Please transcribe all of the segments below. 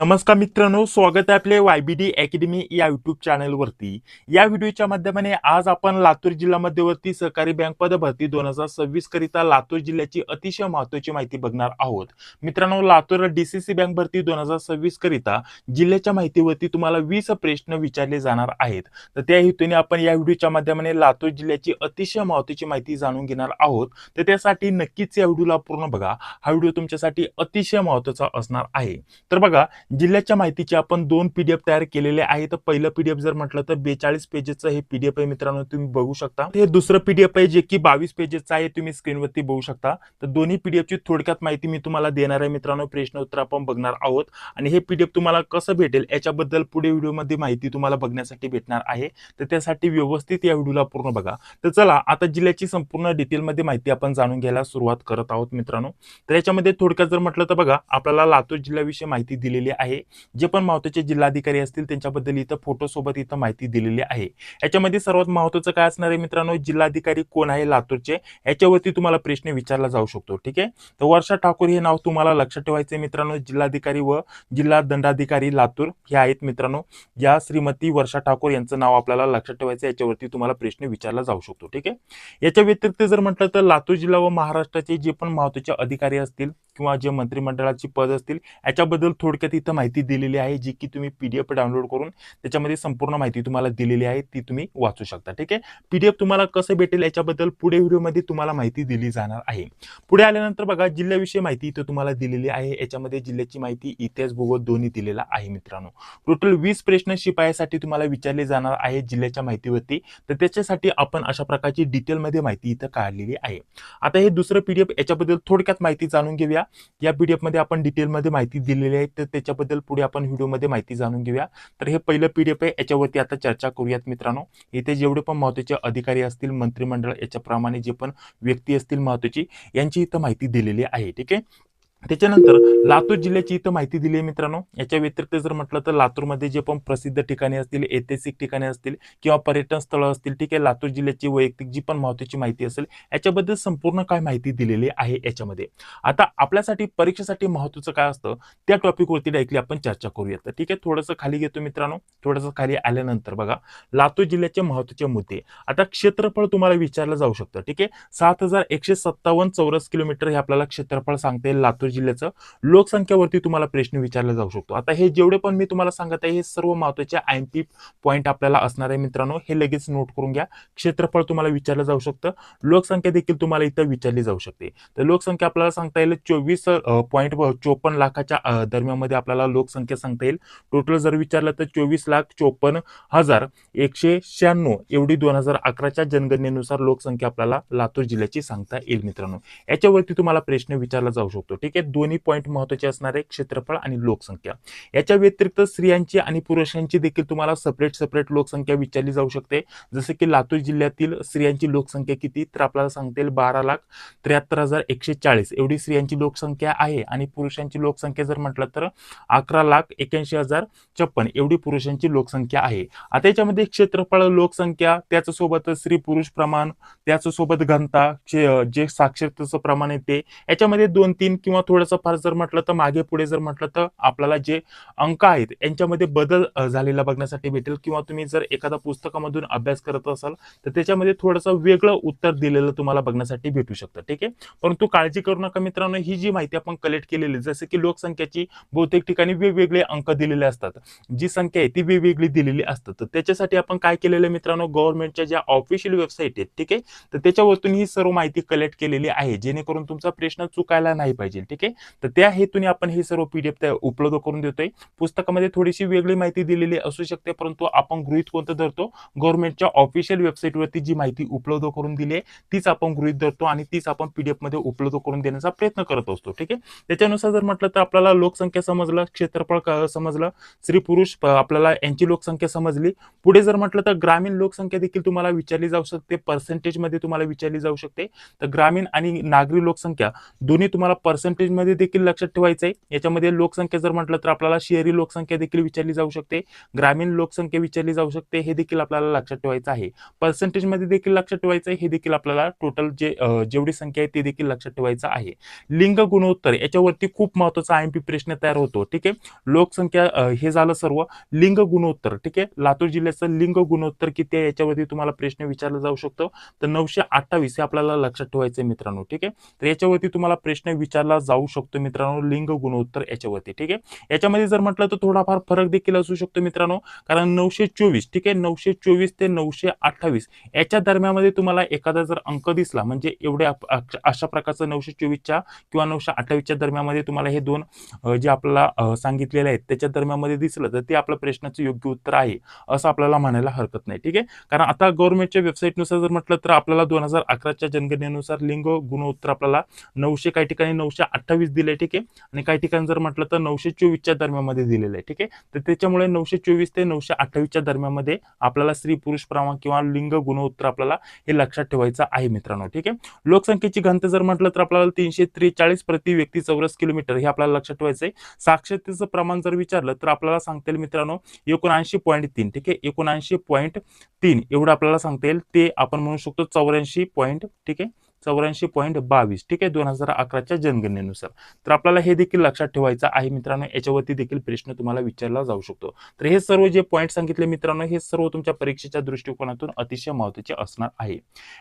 नमस्कार मित्रांनो, स्वागत आहे आपले YBD अकॅडमी या युट्यूब चॅनलवरती. या व्हिडिओच्या माध्यमाने आज आपण लातूर जिल्हा मध्यवर्ती सहकारी बँक पद भरती 2026 करिता लातूर जिल्ह्याची अतिशय महत्त्वाची माहिती बघणार आहोत. मित्रांनो, लातूर DCC बँक भरती 2026 करिता जिल्ह्याच्या माहितीवरती तुम्हाला 20 प्रश्न विचारले जाणार आहेत. तर त्या हेतूने आपण या व्हिडिओच्या माध्यमाने लातूर जिल्ह्याची अतिशय महत्त्वाची माहिती जाणून घेणार आहोत. तर त्यासाठी नक्कीच या व्हिडिओला पूर्ण बघा. हा व्हिडिओ तुमच्यासाठी अतिशय महत्त्वाचा असणार आहे. तर बघा, जिल्ह्याच्या माहितीचे आपण 2 PDF तयार केलेले आहेत. पहिलं PDF जर म्हटलं तर 42 पेजेसचं हे PDF आहे मित्रांनो, तुम्ही बघू शकता. हे दुसरं PDF आहे जे की 22 पेजेसचं आहे, तुम्ही स्क्रीनवरती बघू शकता. तर दोन्ही PDF ची थोडक्यात माहिती मी तुम्हाला देणार आहे मित्रांनो. प्रश्न उत्तर आपण बघणार आहोत आणि हे PDF तुम्हाला कसं भेटेल याच्याबद्दल पुढे व्हिडिओमध्ये माहिती तुम्हाला बघण्यासाठी भेटणार आहे. तर त्यासाठी व्यवस्थित या व्हिडिओला पूर्ण बघा. तर चला आता जिल्ह्याची संपूर्ण डिटेलमध्ये माहिती आपण जाणून घ्यायला सुरुवात करत आहोत मित्रांनो. तर याच्यामध्ये थोडक्यात जर म्हटलं तर बघा, आपल्याला लातूर जिल्ह्याविषयी माहिती दिलेली आहे. जे पण महत्त्वाचे जिल्हाधिकारी असतील त्यांच्याबद्दल इथं फोटो सोबत इथं माहिती दिलेली आहे. याच्यामध्ये सर्वात महत्त्वाचं काय असणार आहे मित्रांनो, जिल्हाधिकारी कोण आहे लातूरचे याच्यावरती तुम्हाला प्रश्न विचारला जाऊ शकतो. ठीक आहे. तर वर्षा ठाकूर हे नाव तुम्हाला लक्षात ठेवायचे मित्रांनो. जिल्हाधिकारी व जिल्हा दंडाधिकारी लातूर हे आहेत मित्रांनो. या श्रीमती वर्षा ठाकूर यांचं नाव आपल्याला लक्षात ठेवायचं, याच्यावरती तुम्हाला प्रश्न विचारला जाऊ शकतो. ठीक आहे. याच्या व्यतिरिक्त जर म्हटलं तर लातूर जिल्हा व महाराष्ट्राचे जे पण महत्त्वाचे अधिकारी असतील किंवा जे मंत्रिमंडळाची पद असतील याच्याबद्दल थोडक्यात इथं माहिती दिलेली आहे, जी की तुम्ही PDF डाउनलोड करून त्याच्यामध्ये संपूर्ण माहिती तुम्हाला दिलेली आहे, ती तुम्ही वाचू शकता. ठीक आहे. PDF तुम्हाला कसं भेटेल याच्याबद्दल पुढे व्हिडिओमध्ये तुम्हाला माहिती दिली जाणार आहे. पुढे आल्यानंतर बघा, जिल्ह्याविषयी माहिती इथं तुम्हाला दिलेली आहे. याच्यामध्ये जिल्ह्याची माहिती, इतिहास, भूगोल दोन्ही दिलेला आहे मित्रांनो. टोटल 20 प्रश्न शिपायासाठी तुम्हाला विचारले जाणार आहे जिल्ह्याच्या माहितीवरती. तर त्याच्यासाठी आपण अशा प्रकारची डिटेलमध्ये माहिती इथं काढलेली आहे. आता हे दुसरं PDF याच्याबद्दल थोडक्यात माहिती जाणून घेऊया. या PDF मध्ये आपण डिटेलमध्ये माहिती दिलेली आहे, तर त्याच्याबद्दल पुढे आपण व्हिडिओमध्ये माहिती जाणून घेऊया. तर हे पहिलं PDF आहे, याच्यावरती आता चर्चा करूयात मित्रांनो. इथे जेवढे पण महत्त्वाचे अधिकारी असतील, मंत्रिमंडळ याच्याप्रमाणे जे पण व्यक्ती असतील महत्त्वाची, यांची इथं माहिती दिलेली आहे. ठीक आहे. त्याच्यानंतर लातूर जिल्ह्याची इथं माहिती दिली आहे मित्रांनो. याच्या व्यतिरिक्त जर म्हटलं तर लातूरमध्ये जे पण प्रसिद्ध ठिकाणे असतील, ऐतिहासिक ठिकाणे असतील किंवा पर्यटन स्थळं असतील, ठीक आहे, लातूर जिल्ह्याची वैयक्तिक जी पण महत्त्वाची माहिती असेल याच्याबद्दल संपूर्ण काय माहिती दिलेली आहे याच्यामध्ये. आता आपल्यासाठी परीक्षेसाठी महत्त्वाचं काय असतं त्या टॉपिकवरती डायरेक्टली आपण चर्चा करूया. तर ठीक आहे, थोडंसं खाली घेतो मित्रांनो. थोडंसं खाली आल्यानंतर बघा, लातूर जिल्ह्याचे महत्त्वाचे मुद्दे. आता क्षेत्रफळ तुम्हाला विचारलं जाऊ शकतं. ठीक आहे. 7157 चौरस किलोमीटर हे आपल्याला क्षेत्रफळ सांगता येईल लातूर जिल्ह्याचं. लोकसंख्येवरती तुम्हाला प्रश्न विचारला जाऊ शकतो. आता हे जेवढे पण मी तुम्हाला सांगत आहे हे सर्व महत्त्वाचे IMP पॉइंट आपल्याला असणार आहे मित्रांनो. हे लगेच नोट करून घ्या. क्षेत्रफळ तुम्हाला विचारलं जाऊ शकतं. लोकसंख्या देखील तुम्हाला इथं विचारली जाऊ शकते. तर लोकसंख्या आपल्याला सांगता येईल 24.54 लाखाच्या दरम्यानमध्ये आपल्याला लोकसंख्या सांगता येईल. टोटल जर विचारलं तर 24,54,196 एवढी 2011च्या जनगणनेनुसार लोकसंख्या आपल्याला लातूर जिल्ह्याची सांगता येईल मित्रांनो. याच्यावरती तुम्हाला प्रश्न विचारला जाऊ शकतो. ठीक आहे. दोन्ही पॉईंट महत्त्वाचे असणार आहे, क्षेत्रफळ आणि लोकसंख्या. याच्या व्यतिरिक्त स्त्रियांची आणि पुरुषांची देखील तुम्हाला सेपरेट लोकसंख्या विचारली जाऊ शकते. जसे की लातूर जिल्ह्यातील स्त्रियांची लोकसंख्या किती, तर आपल्याला सांगता येईल 12,73,140 एवढी स्त्रियांची लोकसंख्या आहे आणि पुरुषांची लोकसंख्या जर म्हटलं तर 11,81,056 एवढी पुरुषांची लोकसंख्या आहे. आता याच्यामध्ये क्षेत्रफळ, लोकसंख्या, त्याच्यासोबत स्त्री पुरुष प्रमाण, त्याच्यासोबत घनता, जे साक्षरतेचं प्रमाण येते, याच्यामध्ये 2-3 किंवा थोडंसं फार जर म्हटलं तर मागे पुढे जर म्हटलं तर आपल्याला जे अंक आहेत यांच्यामध्ये बदल झालेला बघण्यासाठी भेटेल. किंवा तुम्ही जर एखाद्या पुस्तकामधून अभ्यास करत असाल तर त्याच्यामध्ये थोडंसं वेगळं उत्तर दिलेलं तुम्हाला बघण्यासाठी भेटू शकतं. ठीक आहे. परंतु काळजी करू नका मित्रांनो, ही जी माहिती आपण कलेक्ट केलेली, जसं की लोकसंख्याची बहुतेक ठिकाणी वेगवेगळे अंक दिलेले असतात, जी संख्या आहे ती वेगवेगळी दिलेली असतात. तर त्याच्यासाठी आपण काय केलेलं मित्रांनो, गव्हर्नमेंटच्या ज्या ऑफिशियल वेबसाईट आहेत, ठीक आहे, तर त्याच्यावरतून ही सर्व माहिती कलेक्ट केलेली आहे, जेणेकरून तुमचा प्रश्न चुकायला नाही पाहिजे. ठीक आहे. तर त्या हेतूने आपण हे सर्व PDF उपलब्ध करून देतोय. पुस्तकामध्ये थोडीशी वेगळी माहिती दिलेली असू शकते, परंतु आपण गृहीत कोणतं धरतो, गव्हर्नमेंटच्या ऑफिशियल वेबसाईटवरती जी माहिती उपलब्ध करून दिली आहे तीच आपण गृहीत धरतो आणि तीच आपण PDF मध्ये उपलब्ध करून देण्याचा प्रयत्न करत असतो. ठीक आहे. त्याच्यानुसार जर म्हटलं तर आपल्याला लोकसंख्या समजलं, क्षेत्रफळ समजलं, स्त्री पुरुष आपल्याला यांची लोकसंख्या समजली. पुढे जर म्हटलं तर ग्रामीण लोकसंख्या देखील तुम्हाला विचारली जाऊ शकते, पर्सेंटेज मध्ये तुम्हाला विचारली जाऊ शकते. तर ग्रामीण आणि नागरी लोकसंख्या दोन्ही तुम्हाला पर्सेंटेजमध्ये देखील लक्षात ठेवायचं आहे. याच्यामध्ये लोकसंख्या जर म्हटलं तर आपल्याला शहरी लोकसंख्या देखील विचारली जाऊ शकते, ग्रामीण लोकसंख्या विचारली जाऊ शकते, हे देखील आपल्याला लक्षात ठेवायचं आहे. पर्सेंटेजमध्ये देखील लक्षात ठेवायचं आहे, हे देखील आपल्याला टोटल जेवढी संख्या आहे ते देखील लक्षात ठेवायचं आहे. लिंग गुणोत्तर याच्यावरती खूप महत्त्वाचा आयएमपी प्रश्न तयार होतो. ठीक आहे, लोकसंख्या हे झालं सर्व. लिंग गुणोत्तर, ठीक आहे, लातूर जिल्ह्याचं लिंग गुणोत्तर किती आहे याच्यावरती तुम्हाला प्रश्न विचारला जाऊ शकतो. तर 928 हे आपल्याला लक्षात ठेवायचं आहे मित्रांनो. ठीक आहे, तर याच्यावरती तुम्हाला प्रश्न विचारला जाऊ शकतो मित्रांनो, लिंग गुणोत्तर याच्यावरती. ठीक आहे, याच्यामध्ये जर म्हटलं तर थोडाफार फरक देखील असू शकतो मित्रांनो, कारण 924, ठीक आहे, 924 ते 928 याच्या दरम्यानमध्ये तुम्हाला एखादा जर अंक दिसला, म्हणजे एवढ्या अशा प्रकारचं 924च्या किंवा 928च्या दरम्यानमध्ये तुम्हाला हे दोन जे आपल्याला सांगितलेले आहेत त्याच्या दरम्यानमध्ये दिसलं तर ते आपल्या प्रश्नाचं योग्य उत्तर आहे असं आपल्याला म्हणायला हरकत नाही. ठीक आहे, कारण आता गव्हर्नमेंटच्या वेबसाईटनुसार जर म्हटलं तर आपल्याला 2011च्या जनगणनेनुसार लिंग गुणोत्तर आपल्याला 900 काही ठिकाणी 928 दिले. ठीक आहे, आणि काही ठिकाणी जर म्हटलं तर 924च्या दरम्यानमध्ये दिलेलं आहे. ठीक आहे, तर त्याच्यामुळे 924 ते 928च्या दरम्यानमध्ये आपल्याला स्त्री पुरुष प्रमाण किंवा लिंग गुणोत्तर आपल्याला हे लक्षात ठेवायचं आहे मित्रांनो. ठीक आहे, लोकसंख्येची घनता जर म्हटलं तर आपल्याला 343 प्रति व्यक्ती चौरस किलोमीटर हे आपल्याला लक्षात ठेवायचं आहे. साक्षरतेचं प्रमाण जर विचारलं तर आपल्याला सांगता येईल मित्रांनो 79.3. ठीक आहे, 79.3 एवढं आपल्याला सांगता येईल. ते आपण म्हणू शकतो 84. ठीक आहे, 84.22. ठीक आहे, 2011च्या जनगणनेनुसार. तर आपल्याला हे देखील लक्षात ठेवायचं आहे मित्रांनो, याच्यावरती देखील प्रश्न तुम्हाला विचारला जाऊ शकतो. तर हे सर्व जे पॉईंट सांगितले मित्रांनो, हे सर्व तुमच्या परीक्षेच्या दृष्टिकोनातून अतिशय महत्त्वाचे असणार आहे.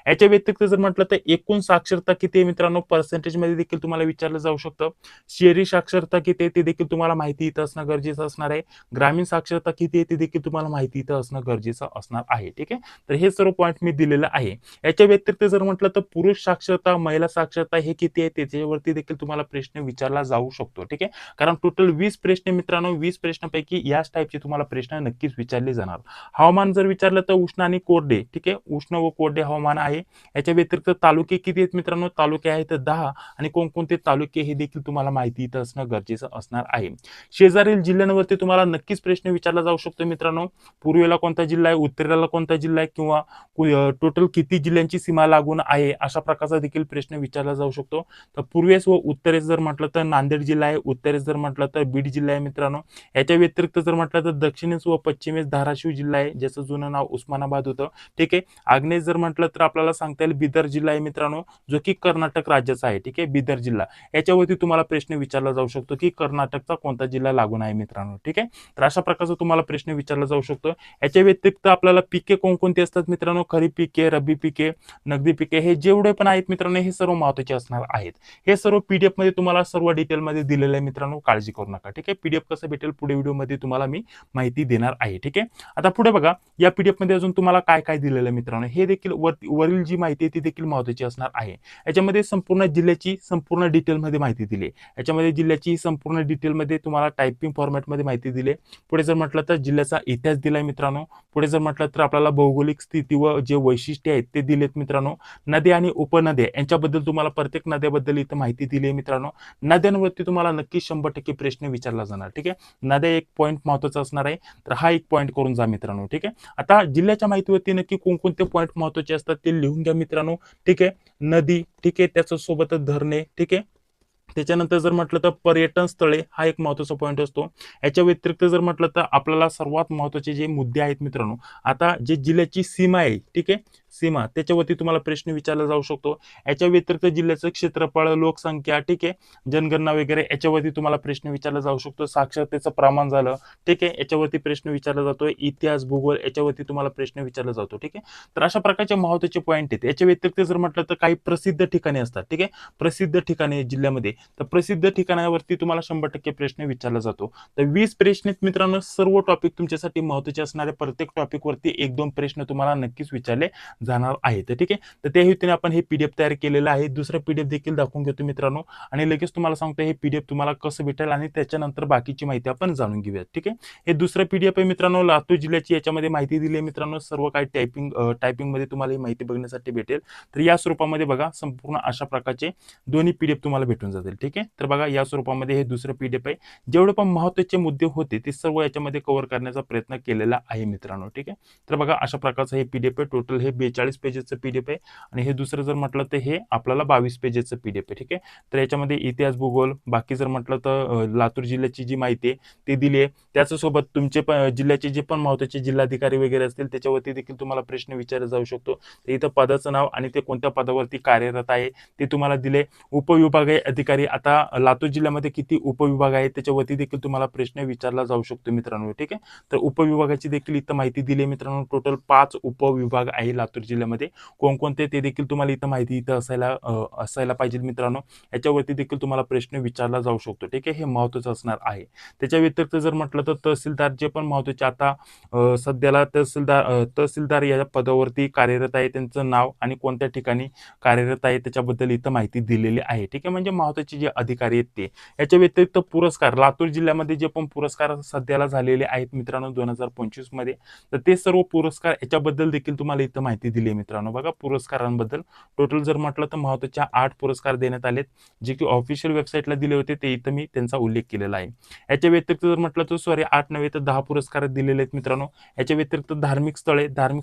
याच्या व्यतिरिक्त जर म्हटलं तर एकूण साक्षरता किती आहे मित्रांनो, पर्सेंटेजमध्ये देखील तुम्हाला विचारलं जाऊ शकतं. शहरी साक्षरता किती आहे ते देखील तुम्हाला माहिती इथं असणं गरजेचं असणार आहे. ग्रामीण साक्षरता किती आहे ते देखील तुम्हाला माहिती इथं असणं गरजेचं असणार आहे. ठीक आहे, तर हे सर्व पॉईंट मी दिलेलं आहे. याच्या व्यतिरिक्त जर म्हटलं तर पुरुष साक्षरता, महिला साक्षरता हे किती आहे त्याच्यावरती देखील तुम्हाला प्रश्न विचारला जाऊ शकतो. ठीक आहे, कारण टोटल 20 प्रश्न मित्रांनो, 20 प्रश्नांपैकी याच टाईपचे तुम्हाला प्रश्न नक्कीच विचारले जाणार. हवामान जर विचारलं तर उष्ण आणि कोरडे, ठीक आहे, उष्ण व कोरडे हवामान आहे. याच्या व्यतिरिक्त तालुके किती आहेत मित्रांनो, तालुके आहेत 10 आणि कोणकोणते तालुके हे देखील तुम्हाला माहिती इथं असणं गरजेचं असणार आहे. शेजारील जिल्ह्यांवरती तुम्हाला नक्कीच प्रश्न विचारला जाऊ शकतो मित्रांनो. पूर्वेला कोणता जिल्हा आहे, उत्तरेला कोणता जिल्हा आहे, किंवा टोटल किती जिल्ह्यांची सीमा लागून आहे अशा प्रकारचा देखील प्रश्न विचारला जाऊ शकतो. तर पूर्वेस व उत्तरेस जर म्हटलं तर नांदेड जिल्हा आहे, उत्तरेस जर म्हटलं तर बीड जिल्हा आहे मित्रांनो. याच्या व्यतिरिक्त जर म्हटलं तर दक्षिणेस व पश्चिमेस धाराशिव जिल्हा आहे, ज्याचं जुनं नाव उस्मानाबाद होतं. ठीक आहे, आग्नेस जर म्हटलं तर आपल्याला सांगता येईल बिदर जिल्हा आहे मित्रांनो, जो की कर्नाटक राज्याचा आहे. ठीक आहे, बिदर जिल्हा. याच्यावरती तुम्हाला प्रश्न विचारला जाऊ शकतो की कर्नाटकचा कोणता जिल्हा लागून आहे मित्रांनो. ठीक आहे, तर अशा प्रकारचा तुम्हाला प्रश्न विचारला जाऊ शकतो. याच्या व्यतिरिक्त आपल्याला पिके कोणकोणती असतात मित्रांनो, खरीप पिके, रब्बी पिके, नगदी पिके, हे जेवढे पण आहेत मित्रांनो हे सर्व महत्त्वाचे असणार आहेत. हे सर्व पीडीएफ मध्ये तुम्हाला सर्व डिटेलमध्ये दिलेलं आहे मित्रांनो, काळजी करू नका. ठीक आहे, पीडीएफ कसं भेटेल पुढे व्हिडिओमध्ये तुम्हाला मी माहिती देणार आहे. ठीक आहे, आता पुढे बघा, या पीडीएफ मध्ये अजून तुम्हाला काय काय दिलेलं आहे मित्रांनो, हे देखील वरील जी माहिती आहे ती देखील महत्त्वाची असणार आहे. याच्यामध्ये संपूर्ण जिल्ह्याची संपूर्ण डिटेलमध्ये माहिती दिली. याच्यामध्ये जिल्ह्याची संपूर्ण डिटेलमध्ये तुम्हाला टायपिंग फॉर्मॅटमध्ये माहिती दिली. पुढे जर म्हटलं तर जिल्ह्याचा इतिहास दिलाय मित्रांनो. पुढे जर म्हटलं तर आपल्याला भौगोलिक स्थिती व जे वैशिष्ट्ये आहेत ते दिलेत मित्रांनो. नद्या आणि उपनद्या यांच्याबद्दल तुम्हाला प्रत्येक नद्याबद्दल इथं माहिती दिली आहे मित्रांनो. नद्यांवरती तुम्हाला नक्की 100% प्रश्न विचारला जाणार. ठीक आहे, नद्या एक पॉईंट महत्त्वाचा असणार आहे, तर हा एक पॉईंट करून जा मित्रांनो. ठीक आहे, आता जिल्ह्याच्या माहितीवरती नक्की कोणकोणते पॉईंट महत्त्वाचे असतात ते लिहून घ्या मित्रांनो. ठीक आहे, नदी, ठीक आहे, त्याच्या सोबतच धरणे. ठीक आहे, त्याच्यानंतर जर म्हटलं तर पर्यटन स्थळे हा एक महत्त्वाचा पॉईंट असतो. याच्या व्यतिरिक्त जर म्हटलं तर आपल्याला सर्वात महत्त्वाचे जे मुद्दे आहेत मित्रांनो, आता जे जिल्ह्याची सीमा आहे, ठीक आहे, सीमा, त्याच्यावरती तुम्हाला प्रश्न विचारला जाऊ शकतो. याच्या व्यतिरिक्त जिल्ह्याचं क्षेत्रफळ, लोकसंख्या, ठीक आहे, जनगणना वगैरे याच्यावरती तुम्हाला प्रश्न विचारला जाऊ शकतो. साक्षरतेचं प्रमाण झालं, ठीक आहे, याच्यावरती प्रश्न विचारला जातोय. इतिहास, भूगोल याच्यावरती तुम्हाला प्रश्न विचारला जातो. ठीक आहे, तर अशा प्रकारचे महत्त्वाचे पॉईंट आहेत. याच्या व्यतिरिक्त जर म्हटलं तर काही प्रसिद्ध ठिकाणे असतात. ठीक आहे, प्रसिद्ध ठिकाणे जिल्ह्यामध्ये, तर प्रसिद्ध ठिकाणावरती तुम्हाला 100% प्रश्न विचारला जातो. तर 20 प्रश्न आहेत मित्रांनो, सर्व टॉपिक तुमच्यासाठी महत्त्वाचे असणारे. प्रत्येक टॉपिक वरती 1-2 प्रश्न तुम्हाला नक्कीच विचारले जाणार आहे. तर ठीक आहे, तर त्या हेतूने आपण हे पीडीएफ तयार केलेलं आहे. दुसरं पीडीएफ देखील दाखवून घेतो मित्रांनो, आणि लगेच तुम्हाला सांगतो हे पीडीएफ तुम्हाला कसं भेटेल आणि त्याच्यानंतर बाकीची माहिती आपण जाणून घेऊयात. ठीक आहे, हे दुसरं पीडीएफ आहे मित्रांनो, लातूर जिल्ह्याची. याच्यामध्ये माहिती दिली आहे मित्रांनो, सर्व काही टायपिंग मध्ये तुम्हाला ही माहिती बघण्यासाठी भेटेल. तर या स्वरूपामध्ये बघा, संपूर्ण अशा प्रकारचे दोन्ही पीडीएफ तुम्हाला भेटून जातील. ठीक आहे, तर बघा, या स्वरूपामध्ये हे दुसरं पीडीएफ आहे. जेवढे पण महत्त्वाचे मुद्दे होते ते सर्व याच्यामध्ये कव्हर करण्याचा प्रयत्न केलेला आहे मित्रांनो. ठीक आहे, तर बघा, अशा प्रकारचं हे पीडीएफ आहे. टोटल हे 42 पेजेसचं पीडीएफ आहे आणि हे दुसरं जर म्हटलं तर हे आपल्याला 22 पेजेसचं पीडीएफ आहे. ठीक आहे, तर याच्यामध्ये इतिहास, भूगोल, बाकी जर म्हटलं तर लातूर जिल्ह्याची जी माहिती आहे ती दिली आहे. त्याच्यासोबत तुमचे जिल्ह्याचे जे पण महत्त्वाचे जिल्हाधिकारी वगैरे असतील त्याच्यावरती देखील तुम्हाला प्रश्न विचारला जाऊ शकतो. तर इथं पदाचं नाव आणि ते कोणत्या पदावरती कार्यरत आहे ते तुम्हाला दिले. उपविभागीय अधिकारी, आता लातूर जिल्ह्यामध्ये किती उपविभाग आहेत त्याच्यावरती देखील तुम्हाला प्रश्न विचारला जाऊ शकतो मित्रांनो. ठीक आहे, तर उपविभागाची देखील इथं माहिती दिली आहे मित्रांनो. टोटल 5 उपविभाग आहे लातूर जिल्ह्यामध्ये. कोणकोणते ते देखील तुम्हाला इथं माहिती इथं असायला पाहिजे मित्रांनो. याच्यावरती देखील तुम्हाला प्रश्न विचारला जाऊ शकतो. ठीक आहे, हे महत्त्वाचं असणार आहे. त्याच्या व्यतिरिक्त जर म्हटलं तर तहसीलदार जे पण महत्त्वाचे आता सध्याला तहसीलदार या पदावरती कार्यरत आहे, त्यांचं नाव आणि कोणत्या ठिकाणी कार्यरत आहे त्याच्याबद्दल इथं माहिती दिलेली आहे. ठीक आहे, म्हणजे महत्त्वाचे जे अधिकारी आहेत ते. याच्या व्यतिरिक्त पुरस्कार, लातूर जिल्ह्यामध्ये जे पण पुरस्कार सध्याला झालेले आहेत मित्रांनो 2025 मध्ये, तर ते सर्व पुरस्कार याच्याबद्दल देखील तुम्हाला इथं माहिती दिली आहे मित्रांनो. बघा, पुरस्कारांबद्दल टोटल जर म्हटलं तर महत्त्वाच्या 8 पुरस्कार देण्यात आलेत, जे की ऑफिशियल वेबसाईटला दिले होते, ते इथं मी त्यांचा उल्लेख केलेला आहे. याच्या व्यतिरिक्त जर म्हटलं तर 8 नव्हे तर 10 पुरस्कार दिलेले आहेत मित्रांनो. याच्या व्यतिरिक्त धार्मिक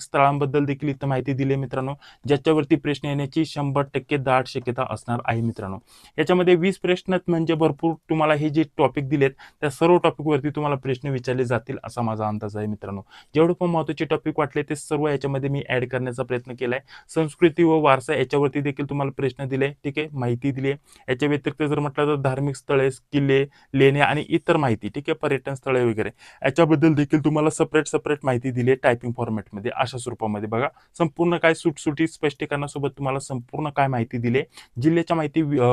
स्थळांबद्दल देखील इथं माहिती दिली आहे मित्रांनो, ज्याच्यावरती प्रश्न येण्याची 100% दाट शक्यता असणार आहे मित्रांनो. याच्यामध्ये 20 प्रश्न म्हणजे भरपूर तुम्हाला हे जे टॉपिक दिलेत त्या सर्व टॉपिकवरती तुम्हाला प्रश्न विचारले जातील असा माझा अंदाज आहे मित्रांनो. जेवढे पण महत्त्वाचे टॉपिक वाटले ते सर्व याच्यामध्ये मी ऍड करण्याचा प्रयत्न केलाय. संस्कृती व वारसा याच्यावरती देखील तुम्हाला प्रश्न दिले. ठीक आहे, माहिती दिली. याच्या व्यतिरिक्त जर म्हटलं तर धार्मिक स्थळे, किल्ले, लेणे आणि इतर माहिती, ठीक आहे, पर्यटन स्थळे वगैरे याच्याबद्दल देखील तुम्हाला सेपरेट माहिती दिली आहे टायपिंग फॉर्मॅटमध्ये अशा स्वरूपामध्ये. बघा, संपूर्ण काय सुटसुटीत स्पष्टीकरणासोबत तुम्हाला संपूर्ण काय माहिती दिली. जिल्ह्याच्या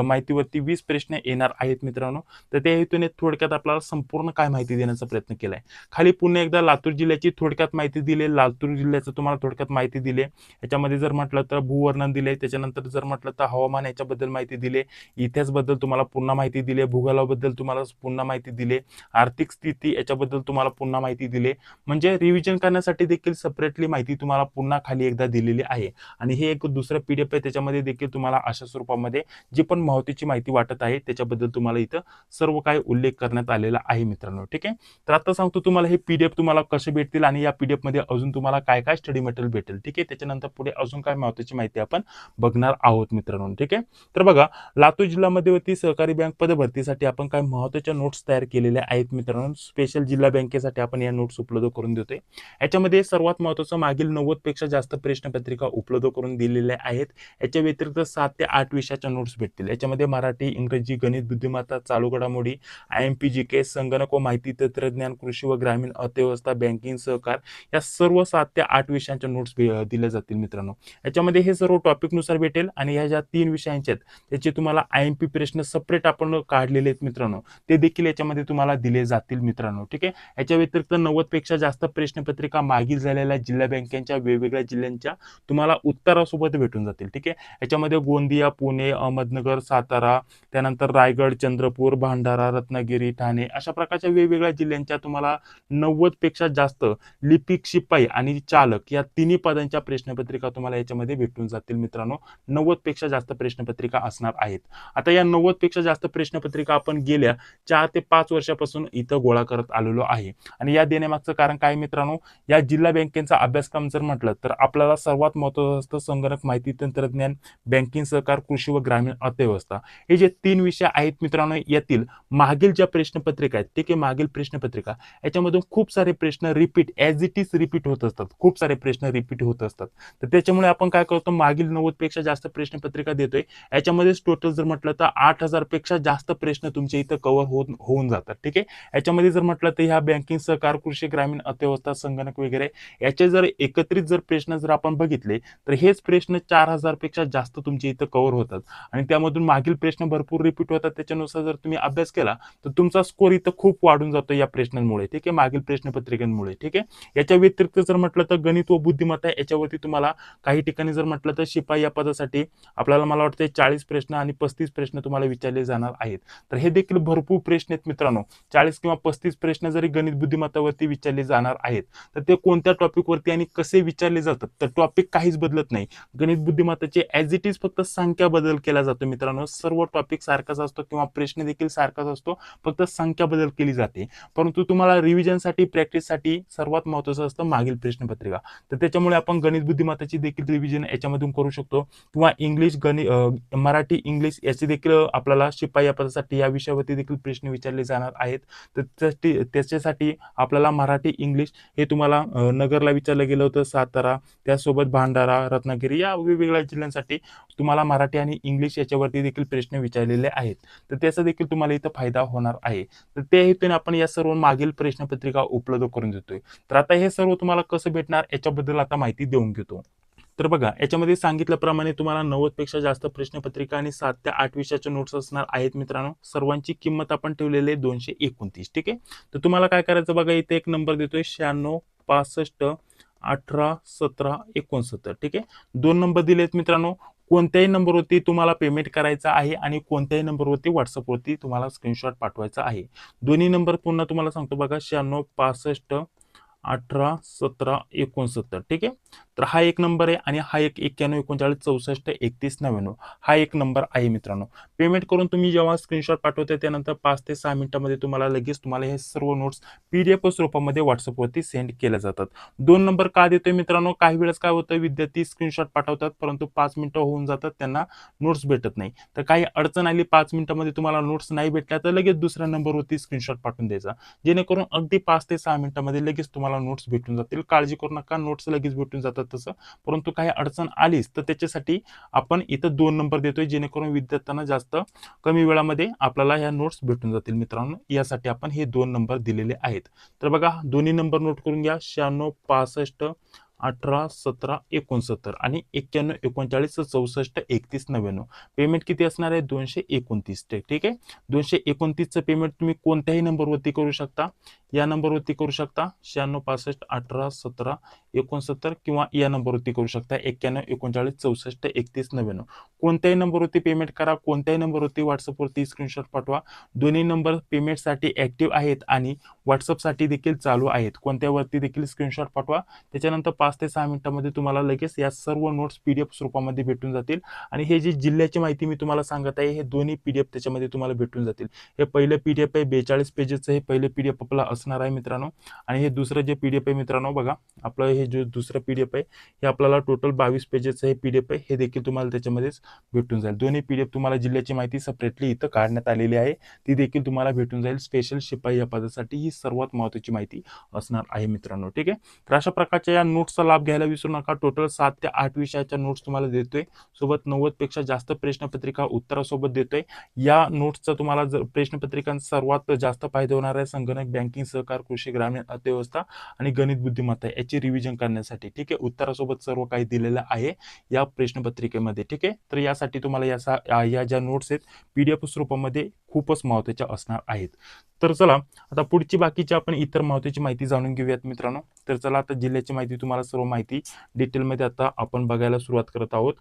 माहितीवरती 20 प्रश्न येणार आहेत मित्रांनो. तर त्या हेतूने थोडक्यात आपल्याला संपूर्ण काय माहिती देण्याचा प्रयत्न केलाय. खाली पुन्हा एकदा लातूर जिल्ह्याची थोडक्यात माहिती दिली, लातूर जिल्ह्याचं तुम्हाला थोडक्यात माहिती दिली. याच्यामध्ये जर म्हटलं तर भूवर्णन दिले, त्याच्यानंतर जर म्हटलं तर हवामान याच्याबद्दल माहिती दिली, इतिहासबद्दल तुम्हाला पुन्हा माहिती दिली, भूगोलाबद्दल तुम्हाला पुन्हा माहिती दिली, आर्थिक स्थिती याच्याबद्दल तुम्हाला पुन्हा माहिती दिली. म्हणजे रिव्हिजन करण्यासाठी देखील सेपरेटली माहिती तुम्हाला पुन्हा खाली एकदा दिलेली आहे. आणि हे एक दुसरं पीडीएफ आहे, त्याच्यामध्ये देखील तुम्हाला अशा स्वरूपामध्ये जी पण महत्त्वाची माहिती वाटत आहे त्याच्याबद्दल तुम्हाला इथं सर्व काही उल्लेख करण्यात आलेला आहे मित्रांनो. ठीक आहे, तर आता सांगतो तुम्हाला हे पीडीएफ तुम्हाला कसे भेटतील आणि या पीडीएफ मध्ये अजून तुम्हाला काय काय स्टडी मटेरियल भेटेल. ठीक आहे, त्याच्यानंतर पुढे अजून काय महत्त्वाची माहिती आपण बघणार आहोत मित्रांनो. ठीक आहे, तर बघा, लातूर जिल्ह्यामध्ये सहकारी बँक पद भरतीसाठी आपण काय महत्त्वाच्या नोट्स तयार केलेल्या आहेत मित्रांनो. स्पेशल जिल्हा बँकेसाठी आपण या नोट्स उपलब्ध करून देतोय. याच्यामध्ये सर्वात महत्त्वाचं मागील 90 पेक्षा जास्त प्रश्नपत्रिका उपलब्ध करून दिलेल्या आहेत. याच्या व्यतिरिक्त 7 ते 8 विषयाच्या नोट्स भेटतील. याच्यामध्ये मराठी, इंग्रजी, गणित, बुद्धिमत्ता, चालू घडामोडी, IMP, GK, संगणक व माहिती तंत्रज्ञान, कृषी व ग्रामीण अर्थव्यवस्था, बँकिंग, सहकार या सर्व 7 ते 8 विषयांच्या नोट्स दिल्या जातील मित्रांनो. याच्यामध्ये हे सर्व टॉपिक नुसार भेटेल आणि ह्या ज्या 3 विषयांचे आहेत त्याचे तुम्हाला IMP प्रश्न सेपरेट आपण काढलेले आहेत मित्रांनो, ते देखील याच्यामध्ये तुम्हाला दिले जातील मित्रांनो. ठीक आहे, याच्या व्यतिरिक्त 90 पेक्षा जास्त प्रश्नपत्रिका मागील झालेल्या जिल्हा बँकेच्या वेगवेगळ्या जिल्ह्यांच्या तुम्हाला उत्तरासोबत भेटून जातील. ठीक आहे, याच्यामध्ये गोंदिया, पुणे, अहमदनगर, सातारा, त्यानंतर रायगड, चंद्रपूर, भंडारा, रत्नागिरी, ठाणे अशा प्रकारच्या वेगवेगळ्या जिल्ह्यांच्या तुम्हाला 90 पेक्षा जास्त लिपिक, शिपाई आणि चालक या तिन्ही पदांच्या प्रश्नपत्रिका तुम्हाला याच्यामध्ये भेटून जातील मित्रांनो. 90 पेक्षा जास्त प्रश्नपत्रिका असणार आहेत. आता या 90 पेक्षा जास्त प्रश्नपत्रिका आपण गेल्या 4 ते 5 वर्षापासून इथं गोळा करत आलेलो आहे. आणि या देण्यामागचं कारण काय मित्रांनो, या जिल्हा बँकेचा अभ्यासक्रम जर म्हटलं तर आपल्याला सर्वात महत्त्वाचं असतं संगणक, माहिती तंत्रज्ञान, बँकिंग, सहकार, कृषी व ग्रामीण अर्थव्यवस्था. हे जे 3 विषय आहेत मित्रांनो, यातील मागील ज्या प्रश्नपत्रिका आहेत, ठीक आहे, मागील प्रश्नपत्रिका याच्यामधून खूप सारे प्रश्न repeat as it is repeat होत असतात. खूप सारे प्रश्न रिपीट होत असतात. तर त्याच्यामुळे आपण काय करतो, मागील 90 पेक्षा जास्त प्रश्नपत्रिका देतोय. याच्यामध्येच टोटल जर म्हटलं तर 8000 पेक्षा जास्त प्रश्न तुमच्या इथं कव्हर होऊन जातात. ठीक आहे, याच्यामध्ये जर म्हटलं तर ह्या बँकिंग, सहकार, कृषी, ग्रामीण अर्थव्यवस्था, संगणक वगैरे याचे जर एकत्रित जर प्रश्न जर आपण बघितले तर हेच प्रश्न 4000 पेक्षा जास्त तुमच्या इथं कव्हर होतात. आणि त्यामधून मागील प्रश्न भरपूर रिपीट होतात. त्याच्यानुसार जर तुम्ही अभ्यास केला तर तुमचा स्कोर इथं खूप वाढून जातो या प्रश्नांमुळे. ठीक आहे, मागील प्रश्नपत्रिकांमुळे. ठीक आहे, याच्या व्यतिरिक्त जर म्हटलं तर गणित व बुद्धिमत्ता याच्यावरती तुम्हाला काही ठिकाणी जर म्हटलं तर शिपाई या पदासाठी आपल्याला मला वाटतं 40 प्रश्न आणि 35 प्रश्न तुम्हाला विचारले जाणार आहेत. तर हे देखील भरपूर प्रश्न आहेत मित्रांनो. 40 किंवा 35 प्रश्न जरी गणित बुद्धिमत्तावरती विचारले जाणार आहेत तर ते कोणत्या टॉपिकवरती आणि कसे विचारले जातात, तर टॉपिक काहीच बदलत नाही. गणित बुद्धिमत्ताचे ॲज इट इज फक्त संख्या बदल केला जातो मित्रांनो. सर्व टॉपिक सारखाच असतो किंवा प्रश्न देखील सारखाच असतो, फक्त संख्या बदल केली जाते. परंतु तुम्हाला रिव्हिजनसाठी, प्रॅक्टिससाठी सर्वात महत्त्वाचं असतं मागील प्रश्नपत्रिका. तर त्याच्यामुळे आपण गणित गणित बुद्धिमत्ताची देखील रिव्हिजन याच्यामधून करू शकतो किंवा इंग्लिश मराठी इंग्लिश याची देखील आपल्याला शिपाई या पदासाठी या विषयावरती देखील प्रश्न विचारले जाणार आहेत. तर त्याच्यासाठी आपल्याला मराठी इंग्लिश हे तुम्हाला नगरला विचारलं गेलं होतं, सातारा, त्यासोबत भंडारा, रत्नागिरी या वेगवेगळ्या जिल्ह्यांसाठी तुम्हाला मराठी आणि इंग्लिश याच्यावरती देखील प्रश्न विचारलेले आहेत. तर त्याचा देखील तुम्हाला इथं फायदा होणार आहे. तर त्या हेतूने आपण या सर्व मागील प्रश्नपत्रिका उपलब्ध करून देतोय. तर आता हे सर्व तुम्हाला कसं भेटणार याच्याबद्दल आता माहिती देऊन घेतो. तर बघा, याच्यामध्ये सांगितल्याप्रमाणे तुम्हाला 90 पेक्षा जास्त प्रश्नपत्रिका आणि 7 ते 8 विषयाच्या नोट्स असणार आहेत मित्रांनो. सर्वांची किंमत आपण ठेवलेली आहे 229. ठीक आहे. तर तुम्हाला काय करायचं बघा, इथे एक नंबर देतोय 96 65 18 17 69. ठीक आहे. 2 नंबर दिलेत मित्रांनो. कोणत्याही नंबरवरती तुम्हाला पेमेंट करायचं आहे आणि कोणत्याही नंबरवरती व्हॉट्सअपवरती तुम्हाला स्क्रीनशॉट पाठवायचा आहे. दोन्ही नंबर पुन्हा तुम्हाला सांगतो बघा, 96 65 18 17 69. ठीक आहे. तर हा एक नंबर आहे आणि हा एक 91 39 64 31 99 हा एक नंबर आहे मित्रांनो. पेमेंट करून तुम्ही जेव्हा स्क्रीनशॉट पाठवते त्यानंतर 5 ते 6 मिनिटांमध्ये तुम्हाला हे सर्व नोट्स PDF स्वरूपामध्ये व्हॉट्सअपवरती सेंड केल्या जातात. 2 नंबर का देतोय मित्रांनो, काही वेळेस काय होतं, विद्यार्थी स्क्रीनशॉट पाठवतात परंतु 5 मिनिटं होऊन जातात, त्यांना नोट्स भेटत नाही. तर काही अडचण आली, 5 मिनिटांमध्ये तुम्हाला नोट्स नाही भेटल्या तर लगेच दुसऱ्या नंबरवरती स्क्रीनशॉट पाठवून द्यायचा, जेणेकरून अगदी 5 ते 6 मिनिटांमध्ये लगेच तुम्हाला नोट्स भेटून जातील. काळजी करू नका, नोट्स लगेच भेटून जातात तसं. परंतु काही अडचण आलीच तर त्याच्यासाठी आपण इथं 2 नंबर देतोय, जेणेकरून विद्यार्थ्यांना जास्त कमी वेळामध्ये आपल्याला ह्या नोट्स भेटून जातील मित्रांनो. यासाठी आपण हे 2 नंबर दिलेले आहेत. तर बघा, दोन्ही नंबर नोट करून घ्या, 96 65 18 17 69 आणि 91 39 64 31 99. पेमेंट किती असणार आहे, 229. ठीक आहे. 229चं पेमेंट तुम्ही कोणत्याही नंबरवरती करू शकता. या नंबरवरती करू शकता 96 65 18 17 69 किंवा या नंबरवरती करू शकता 91 39 64 31 99. कोणत्याही नंबरवरती पेमेंट करा, कोणत्याही नंबरवरती व्हॉट्सअपवरती स्क्रीनशॉट पाठवा. दोन्ही नंबर पेमेंटसाठी ऍक्टिव्ह आहेत आणि व्हॉट्सअपसाठी देखील चालू आहेत. कोणत्यावरती देखील स्क्रीनशॉट पाठवा. त्याच्यानंतर 5 ते 6 मिनिटांमध्ये तुम्हाला लगेच या सर्व नोट्स PDF स्वरूपामध्ये भेटून जातील. आणि हे जी जिल्ह्याची माहिती मी तुम्हाला सांगत आहे, हे दोन्ही PDF त्याच्यामध्ये तुम्हाला भेटून जातील. हे पहिलं PDF आहे 42 पेजेसचं, हे पहिलं PDF आपलं असणार आहे मित्रांनो. आणि हे दुसरं जे PDF आहे मित्रांनो बघा, आपलं हे जे दुसरं PDF आहे हे आपल्याला टोटल 22 पेजेसचं हे PDF आहे, हे देखील तुम्हाला त्याच्यामध्येच भेटून जाईल. दोन्ही PDF तुम्हाला जिल्ह्याची माहिती सेपरेटली इथं काढण्यात आलेली आहे, ती देखील तुम्हाला भेटून जाईल. स्पेशल शिपाई या पदासाठी ही सर्वात महत्त्वाची माहिती असणार आहे मित्रांनो. ठीक आहे. तर अशा प्रकारच्या या नोट्सचा लाभ घ्यायला विसरू नका. टोटल 7 ते 8 विषयाच्या नोट्स तुम्हाला देतोय, सोबत 90 पेक्षा जास्त प्रश्नपत्रिका उत्तरासोबत देतोय. या नोट्सचा तुम्हाला प्रश्नपत्रिकांचा सर्वात जास्त फायदा होणार आहे संगणक, बँकिंग, सहकार, कृषी, ग्रामीण अर्थव्यवस्था आणि गणित बुद्धिमत्ता याची रिव्हिजन करण्यासाठी. ठीक आहे. उत्तरासोबत सर्व काही दिलेलं आहे या प्रश्नपत्रिकेमध्ये. ठीक आहे. तर यासाठी तुम्हाला या ज्या नोट्स आहेत PDF स्वरूपामध्ये खूपच महत्त्वाच्या असणार आहेत. तर चला आता पुढची बाकीची आपण इतर महत्त्वाची माहिती जाणून घेऊयात मित्रांनो. तर चला आता जिल्ह्याची माहिती, तुम्हाला सर्व माहिती डिटेलमध्ये आता आपण बघायला सुरुवात करत आहोत.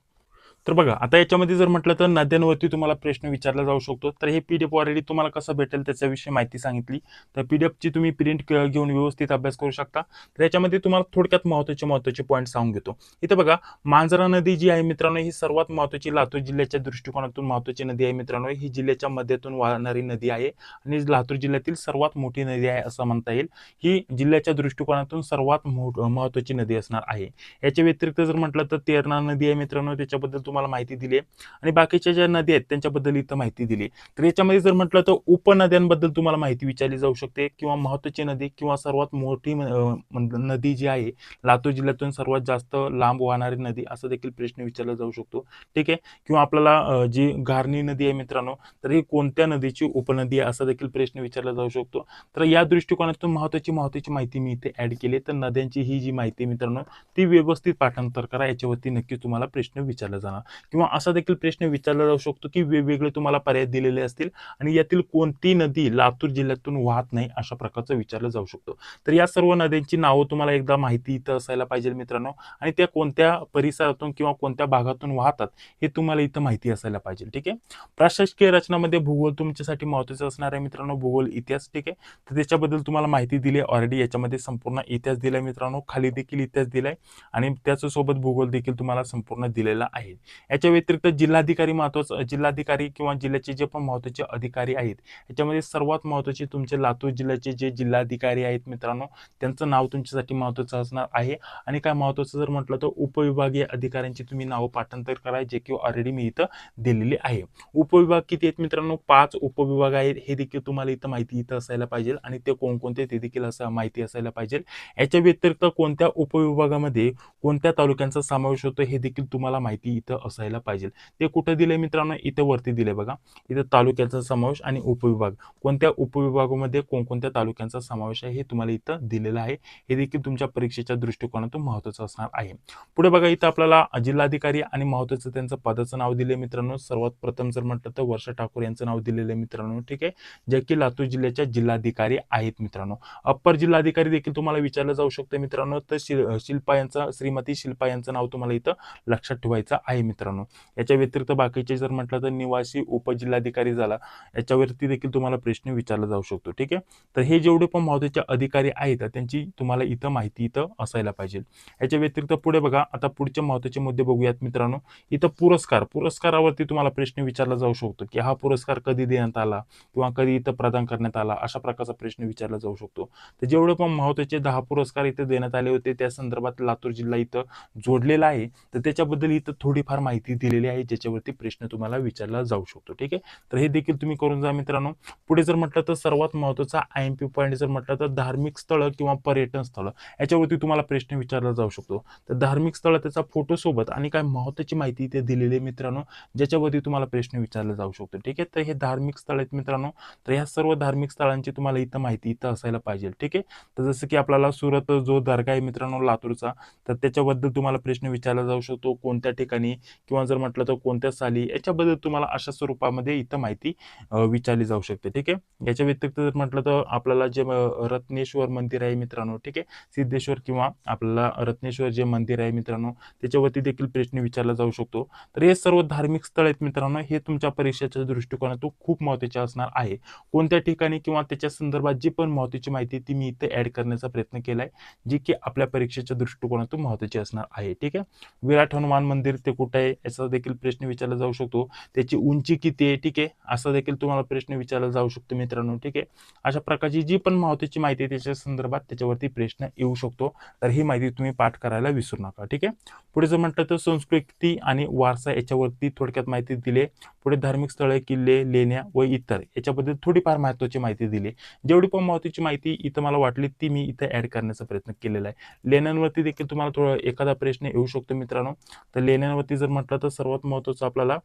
तर बघा, आता याच्यामध्ये जर म्हटलं तर नद्यांवरती तुम्हाला प्रश्न विचारला जाऊ शकतो. तर हे PDF ऑलरेडी तुम्हाला कसं भेटेल त्याच्याविषयी माहिती सांगितली. तर PDFची तुम्ही प्रिंट घेऊन व्यवस्थित अभ्यास करू शकता. तर याच्यामध्ये तुम्हाला थोडक्यात महत्त्वाचे पॉईंट सांगून घेतो. इथे बघा, मांजरा नदी जी आहे मित्रांनो, ही सर्वात महत्त्वाची लातूर जिल्ह्याच्या दृष्टिकोनातून महत्त्वाची नदी आहे मित्रांनो. ही जिल्ह्याच्या मध्यातून वाहणारी नदी आहे आणि लातूर जिल्ह्यातील सर्वात मोठी नदी आहे असं म्हणता येईल. ही जिल्ह्याच्या दृष्टिकोनातून सर्वात महत्त्वाची नदी असणार आहे. याच्या व्यतिरिक्त जर म्हटलं तर तेरणा नदी आहे मित्रांनो, त्याच्याबद्दल तुम्हाला माहिती दिली आहे आणि बाकीच्या ज्या नदी आहेत त्यांच्याबद्दल इथं माहिती दिली. तर याच्यामध्ये जर म्हटलं तर उपनद्यांबद्दल तुम्हाला माहिती विचारली जाऊ शकते किंवा महत्त्वाची नदी किंवा सर्वात मोठी नदी जी आहे लातूर जिल्ह्यातून सर्वात जास्त लांब वाहणारी नदी असं देखील प्रश्न विचारला जाऊ शकतो. ठीक आहे. किंवा आपल्याला जी घारणी नदी आहे मित्रांनो, तर ही कोणत्या नदीची उपनदी आहे असा देखील प्रश्न विचारला जाऊ शकतो. तर या दृष्टिकोनातून महत्त्वाची माहिती मी इथे ऍड केली. तर नद्यांची ही जी माहिती मित्रांनो ती व्यवस्थित पाठांतर करा, याच्यावरती नक्की तुम्हाला प्रश्न विचारला जाणार. किंवा असा देखील प्रश्न विचारला जाऊ शकतो की वेगवेगळे तुम्हाला पर्याय दिलेले असतील आणि यातील कोणती नदी लातूर जिल्ह्यातून वाहत नाही अशा प्रकारचं विचारलं जाऊ शकतो. तर या सर्व नद्यांची नावं तुम्हाला एकदा माहिती इथं असायला पाहिजे मित्रांनो, आणि त्या कोणत्या परिसरातून किंवा कोणत्या भागातून वाहतात हे तुम्हाला इथं माहिती असायला पाहिजे. ठीक आहे. प्रशासकीय रचनामध्ये भूगोल तुमच्यासाठी महत्त्वाचं असणार आहे मित्रांनो, भूगोल इतिहास. ठीक आहे. तर त्याच्याबद्दल तुम्हाला माहिती दिली ऑलरेडी, याच्यामध्ये संपूर्ण इतिहास दिलाय मित्रांनो, खाली देखील इतिहास दिलाय आणि त्याच्यासोबत भूगोल देखील तुम्हाला संपूर्ण दिलेला आहे. याच्या व्यतिरिक्त जिल्हाधिकारी महत्वाचा जिल्हाधिकारी किंवा जिल्ह्याचे जे पण महत्वाचे अधिकारी आहेत याच्यामध्ये सर्वात महत्वाचे तुमचे लातूर जिल्ह्याचे जे जिल्हाधिकारी आहेत मित्रांनो, त्यांचं नाव तुमच्यासाठी महत्वाचं असणार आहे. आणि काय महत्वाचं जर म्हटलं तर उपविभागीय अधिकाऱ्यांची तुम्ही नाव पाठांतर करा, जे की ऑलरेडी मी इथं दिलेली आहे. उपविभाग किती आहेत मित्रांनो? 5 उपविभाग आहेत. हे देखील तुम्हाला इथं माहिती इथं असायला पाहिजे आणि ते कोणकोणते ते देखील असं माहिती असायला पाहिजे. याच्या व्यतिरिक्त कोणत्या उपविभागामध्ये कोणत्या तालुक्यांचा समावेश होतो हे देखील तुम्हाला माहिती इथं असायला पाहिजे. ते कुठे दिले मित्रांनो? इथं वरती दिले बघा. इथं तालुक्याचा समावेश आणि उपविभाग, कोणत्या उपविभागामध्ये कोणकोणत्या तालुक्यांचा समावेश आहे हे तुम्हाला इथं दिलेलं आहे. हे देखील तुमच्या परीक्षेच्या दृष्टिकोनातून महत्त्वाचं असणार आहे. पुढे बघा, इथं आपल्याला जिल्हाधिकारी आणि महत्त्वाचं त्यांचं पदाचं नाव दिले मित्रांनो. सर्वात प्रथम जर म्हटलं तर वर्षा ठाकूर यांचं नाव दिलेलं आहे मित्रांनो. ठीक आहे, जे की लातूर जिल्ह्याच्या जिल्हाधिकारी आहेत मित्रांनो. अप्पर जिल्हाधिकारी देखील तुम्हाला विचारलं जाऊ शकतं मित्रांनो. तर शिल्पा यांचा, श्रीमती शिल्पा यांचं नाव तुम्हाला इथं लक्षात ठेवायचं आहे मित्रांनो. याच्या व्यतिरिक्त बाकीचे जर म्हटलं तर निवासी उपजिल्हाधिकारी झाला, याच्यावरती देखील तुम्हाला प्रश्न विचारला जाऊ शकतो. ठीक आहे, तर हे जेवढे पण महत्त्वाचे अधिकारी आहेत त्यांची तुम्हाला इथं माहिती इथं असायला पाहिजे. याच्या व्यतिरिक्त पुढे बघा, आता पुढचे महत्त्वाचे मुद्दे बघूयात मित्रांनो. इथं पुरस्कारावरती तुम्हाला प्रश्न विचारला जाऊ शकतो की हा पुरस्कार कधी देण्यात आला किंवा कधी इथं प्रदान करण्यात आला, अशा प्रकारचा प्रश्न विचारला जाऊ शकतो. तर जेवढे पण महत्त्वाचे 10 पुरस्कार इथे देण्यात आले होते त्या संदर्भात लातूर जिल्हा इथं जोडलेला आहे. तर त्याच्याबद्दल इथं थोडीफार माहिती दिलेली आहे, ज्याच्यावरती प्रश्न तुम्हाला विचारला जाऊ शकतो. ठीक आहे, तर हे देखील तुम्ही करून जा मित्रांनो. पुढे जर म्हटलं तर सर्वात महत्त्वाचा IMP पॉईंट जर म्हटलं तर धार्मिक स्थळं किंवा पर्यटन स्थळं, याच्यावरती तुम्हाला प्रश्न विचारला जाऊ शकतो. तर धार्मिक स्थळ त्याचा फोटो सोबत आणि काय महत्त्वाची माहिती इथे दिलेली आहे मित्रांनो, ज्याच्यावरती तुम्हाला प्रश्न विचारला जाऊ शकतो. ठीक आहे, तर हे धार्मिक स्थळ आहेत मित्रांनो. तर ह्या सर्व धार्मिक स्थळांची तुम्हाला इथं माहिती इथं असायला पाहिजे. ठीक आहे, तर जसं की आपल्याला सुरत जो दर्गा आहे मित्रांनो लातूरचा, तर त्याच्याबद्दल तुम्हाला प्रश्न विचारला जाऊ शकतो, कोणत्या ठिकाणी किंवा जर म्हटलं तर कोणत्या साली, याच्याबद्दल तुम्हाला अशा स्वरूपामध्ये इथं माहिती विचारली जाऊ शकते. ठीक आहे, याच्या व्यतिरिक्त जर म्हटलं तर आपल्याला जे रत्नेश्वर मंदिर आहे मित्रांनो, ठीक आहे, सिद्धेश्वर किंवा आपल्याला रत्नेश्वर जे मंदिर आहे मित्रांनो, त्याच्यावरती देखील प्रश्न विचारला जाऊ शकतो. तर हे सर्व धार्मिक स्थळ आहेत मित्रांनो, हे तुमच्या परीक्षेच्या दृष्टिकोनातून खूप महत्त्वाचे असणार आहे. कोणत्या ठिकाणी किंवा त्याच्या संदर्भात जी पण महत्त्वाची माहिती ती मी इथे ऍड करण्याचा प्रयत्न केलाय, जी की आपल्या परीक्षेच्या दृष्टिकोनातून महत्त्वाची असणार आहे. ठीक आहे, विराट हनुमान मंदिर ते कुठे आहे याचा देखील प्रश्न विचारला जाऊ शकतो. त्याची उंची किती आहे, ठीक आहे, असा देखील तुम्हाला प्रश्न विचारला जाऊ शकतो मित्रांनो. ठीक आहे, अशा प्रकारची जी पण महत्त्वाची माहिती आहे त्याच्या संदर्भात त्याच्यावरती प्रश्न येऊ शकतो. तर ही माहिती तुम्ही पाठ करायला विसरू नका. ठीक आहे, पुढे जर म्हटलं तर संस्कृती आणि वारसा याच्यावरती थोडक्यात माहिती दिली. पुढे धार्मिक स्थळे, किल्ले, लेण्या व इतर याच्याबद्दल थोडीफार महत्त्वाची माहिती दिली. जेवढी पण महत्त्वाची माहिती इथं मला वाटली ती मी इथं ऍड करण्याचा प्रयत्न केलेला आहे. लेण्यांवरती देखील तुम्हाला थोडा एखादा प्रश्न येऊ शकतो मित्रांनो. तर लेण्यांवरती जर म्हटलं तर सर्वात महत्त्वाचं आपल्याला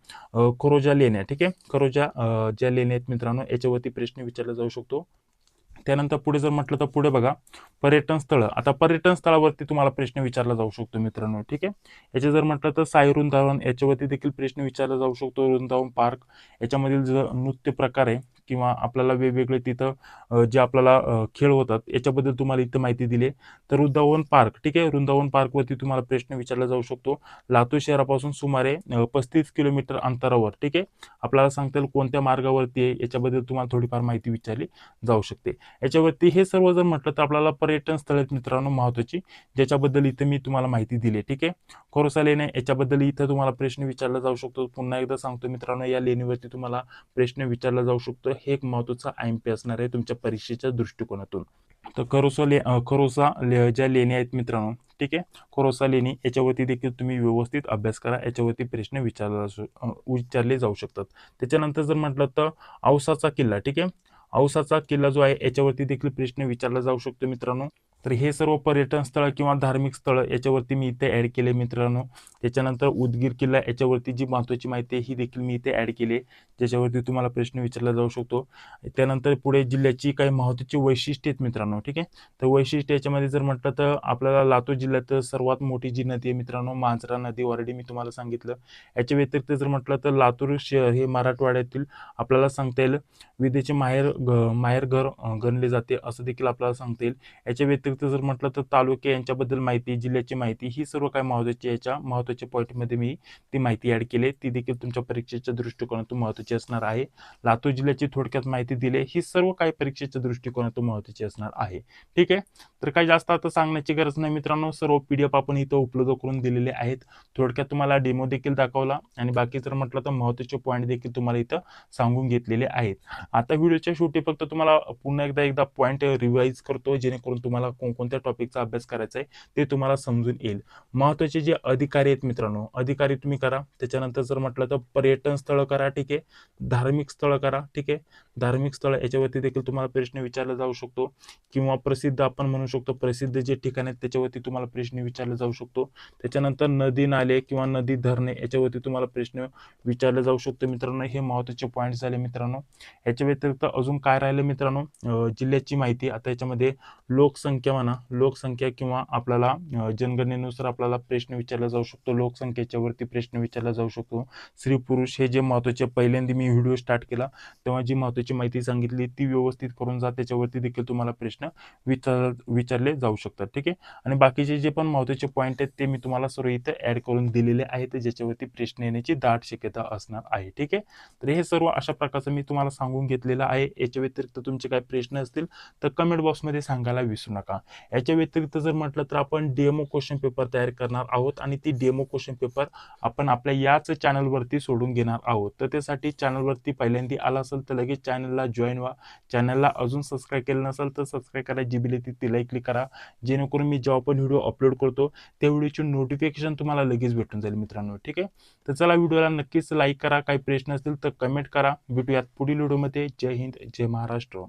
खरोजा लेण्या, ठीक आहे, खरोजा ज्या लेण्या आहेत मित्रांनो, याच्यावरती प्रश्न विचारला जाऊ शकतो. त्यानंतर पुढे जर म्हटलं तर पुढे बघा, पर्यटन स्थळं. आता पर्यटन स्थळावरती तुम्हाला प्रश्न विचारला जाऊ शकतो मित्रांनो. ठीक आहे, याचे जर म्हटलं तर साई वृंदावन याच्यावरती देखील प्रश्न विचारला जाऊ शकतो. वृंदावन पार्क याच्यामधील जो नृत्य प्रकार आहे किंवा आपल्याला वेगवेगळे तिथं जे आपल्याला खेळ होतात याच्याबद्दल तुम्हाला इथं माहिती दिली. तर वृंदावन पार्क, ठीक आहे, वृंदावन पार्कवरती तुम्हाला प्रश्न विचारला जाऊ शकतो. लातूर शहरापासून सुमारे 35 किलोमीटर अंतरावर, ठीक आहे, आपल्याला सांगता येईल कोणत्या मार्गावरती आहे याच्याबद्दल तुम्हाला थोडीफार माहिती विचारली जाऊ शकते. याच्यावरती हे सर्व जर म्हटलं तर आपल्याला पर्यटन स्थळ आहेत मित्रांनो महत्त्वाची, ज्याच्याबद्दल इथं मी तुम्हाला माहिती दिली. ठीक आहे, खोरसा लेण्या याच्याबद्दल इथं तुम्हाला प्रश्न विचारला जाऊ शकतो. पुन्हा एकदा सांगतो मित्रांनो, या लेणीवरती तुम्हाला प्रश्न विचारला जाऊ शकतो. हे एक महत्त्वाचा IMP असणार आहे तुमच्या परीक्षेच्या दृष्टिकोनातून. तर ज्या लेणी आहेत मित्रांनो, ठीक आहे, खोरोसा लेणी याच्यावरती देखील तुम्ही व्यवस्थित अभ्यास करा. याच्यावरती प्रश्न विचारले जाऊ शकतात. त्याच्यानंतर जर म्हटलं तर औसाचा किल्ला, ठीक आहे, औसाचा किल्ला जो आहे याच्यावरती देखील प्रश्न विचारला जाऊ शकतो मित्रांनो. तर हे सर्व पर्यटन स्थळ किंवा धार्मिक स्थळ याच्यावरती मी इथे ऍड केले मित्रांनो. त्याच्यानंतर उदगीर किल्ला याच्यावरती जी महत्त्वाची माहिती आहे ही देखील मी इथे ऍड केली, ज्याच्यावरती तुम्हाला प्रश्न विचारला जाऊ शकतो. त्यानंतर पुढे जिल्ह्याची काही महत्त्वाची वैशिष्ट्ये आहेत मित्रांनो. ठीक आहे, तर वैशिष्ट्य याच्यामध्ये जर म्हटलं तर आपल्याला लातूर जिल्ह्यात सर्वात मोठी जी नदी आहे मित्रांनो, मांजरा नदी, ऑलरेडी मी तुम्हाला सांगितलं. याच्या व्यतिरिक्त जर म्हटलं तर लातूर शहर हे मराठवाड्यातील आपल्याला सांगता येईल विद्येचे माहेरघर गणले जाते, असं देखील आपल्याला सांगता येईल. याच्या व्यतिरिक्त व्यतिरिक्त जर म्हटलं तर तालुके यांच्याबद्दल माहिती, जिल्ह्याची माहिती, ही सर्व काही महत्त्वाच्या पॉईंटमध्ये मी ती माहिती ॲड केली. ती देखील तुमच्या परीक्षेच्या दृष्टिकोनातून महत्त्वाची असणार आहे. लातूर जिल्ह्याची थोडक्यात माहिती दिली. ही सर्व काही परीक्षेच्या दृष्टिकोनातून महत्त्वाची असणार आहे. ठीक आहे. तर काही जास्त आता सांगण्याची गरज नाही मित्रांनो. सर्व PDF आपण इथं उपलब्ध करून दिलेले आहेत. थोडक्यात तुम्हाला डेमो देखील दाखवला आणि बाकी जर म्हटलं तर महत्त्वाचे पॉईंट देखील तुम्हाला इथं सांगून घेतलेले आहेत. आता व्हिडिओच्या शेवटी फक्त तुम्हाला पुन्हा एकदा पॉईंट रिवाइज करतो, जेणेकरून तुम्हाला कोणकोणत्या टॉपिकचा अभ्यास करायचा आहे ते तुम्हाला समजून येईल. महत्त्वाचे जे अधिकारी आहेत मित्रांनो, अधिकारी तुम्ही करा. त्याच्यानंतर जर म्हटलं तर पर्यटन स्थळ करा. ठीक आहे. धार्मिक स्थळ करा. ठीक आहे. धार्मिक स्थळ याच्यावरती देखील तुम्हाला प्रश्न विचारला जाऊ शकतो, किंवा प्रसिद्ध आपण म्हणू शकतो, प्रसिद्ध जे ठिकाण आहेत त्याच्यावरती तुम्हाला प्रश्न विचारला जाऊ शकतो. त्याच्यानंतर नदी नाले किंवा नदी धरणे याच्यावरती तुम्हाला प्रश्न विचारले जाऊ शकतो मित्रांनो. हे महत्त्वाचे पॉईंट झाले मित्रांनो. याच्या व्यतिरिक्त अजून काय राहिलं मित्रांनो, जिल्ह्याची माहिती. आता याच्यामध्ये लोकसंख्या म्हणा, लोकसंख्या किंवा आपल्याला जनगणनेनुसार आपल्याला प्रश्न विचारला जाऊ शकतो. लोकसंख्येच्या वरती प्रश्न विचारला जाऊ शकतो. स्त्री पुरुष हे जे महत्त्वाचे, पहिल्यांदा मी व्हिडिओ स्टार्ट केला तेव्हा जी महत्त्वाची माहिती सांगितली ती व्यवस्थित करून जा. त्याच्यावरती देखील तुम्हाला प्रश्न विचारले जाऊ शकतात. ठीक आहे. आणि बाकीचे जे पण महत्त्वाचे पॉईंट आहेत ते मी तुम्हाला सर्व इथे ऍड करून दिलेले आहेत, ज्याच्यावरती प्रश्न येण्याची दाट शक्यता असणार आहे. ठीक आहे. तर हे सर्व अशा प्रकारचं मी तुम्हाला सांगून घेतलेलं आहे. याच्या व्यतिरिक्त तुमचे काही प्रश्न असतील तर कमेंट बॉक्समध्ये सांगायला विसरू नका. याच्या व्यतिरिक्त जर म्हटलं तर आपण डेमो क्वेश्चन पेपर तयार करणार आहोत आणि ती डेमो क्वेश्चन पेपर आपण आपल्या याच चॅनलवरती सोडून घेणार आहोत. तर त्यासाठी चॅनलवरती पहिल्यांदा आला असेल तर लगेच चॅनलला जॉईन व्हा. चॅनलला अजून सबस्क्राईब केलं नसेल तर सबस्क्राईब करा, जी बिल येते तिलाही क्लिक करा, जेणेकरून मी जेव्हा पण व्हिडिओ अपलोड करतो त्या व्हिडिओची नोटिफिकेशन तुम्हाला लगेच भेटून जाईल मित्रांनो. ठीक आहे. तर चला, व्हिडिओला नक्कीच लाईक करा. काही प्रश्न असतील तर कमेंट करा. भेटूयात पुढील व्हिडिओमध्ये. जय हिंद, जय महाराष्ट्र.